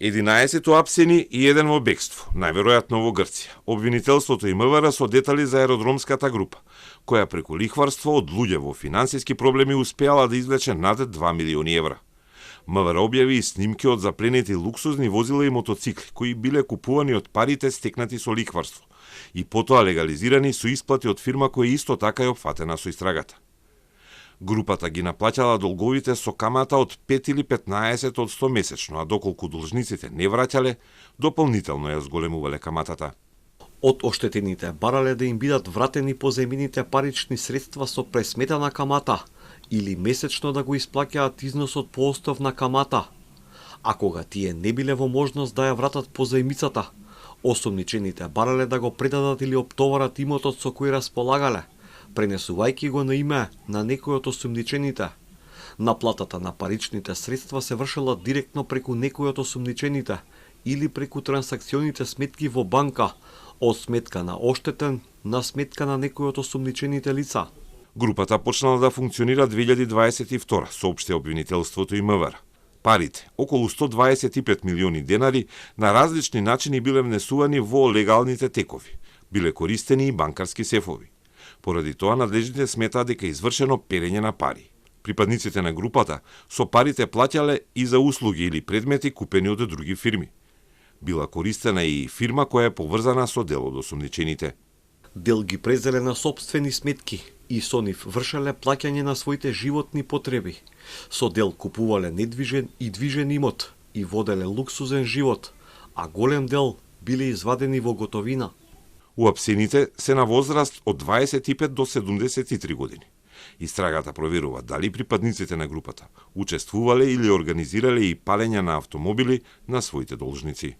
11 уапсени и еден во бегство, најверојатно во Грција. Обвинителството и МВР со детали за аеродромската група, која преку лихварство од луѓе во финансиски проблеми успеала да извлече над 2 милиони евра. МВР објави и снимки од запленети луксузни возила и мотоцикли, кои биле купувани од парите стекнати со лихварство и потоа легализирани со исплати од фирма која исто така е опфатена со истрагата. Групата ги наплаќала долговите со камата од 5 или 15 од 100 месечно, а доколку должниците не враќале, дополнително ја зголемувале каматата. Од оштетените барале да им бидат вратени позајмените парични средства со пресметана камата или месечно да го исплаќаат износот по основна камата. А кога тие не биле во можност да ја вратат позајмицата, осумничените барале да го предадат или оптоварат имотот со кој располагале, пренесувајќи го на име на некој од осумничените. Наплатата на паричните средства се вршела директно преку некој од осумничените или преку трансакционите сметки во банка, од сметка на оштетен на сметка на некој од осумничените лица. Групата почнала да функционира 2022, соопшти обвинителството и МВР. Парите, околу 125 милиони денари, на различни начини биле внесувани во легалните текови. Биле користени и банкарски сефови. Поради тоа надлежните сметаат дека извршено перење на пари. Припадниците на групата со парите плаќале и за услуги или предмети купени од други фирми. Била користена и фирма која е поврзана со дел од осумничените. Дел ги презеле на сопствени сметки и со нив вршеле плаќање на своите животни потреби. Со дел купувале недвижен и движен имот и воделе луксузен живот, а голем дел биле извадени во готовина. Уапсените се на возраст од 25 до 73 години. Истрагата проверува дали припадниците на групата учествувале или организирале и палење на автомобили на своите должници.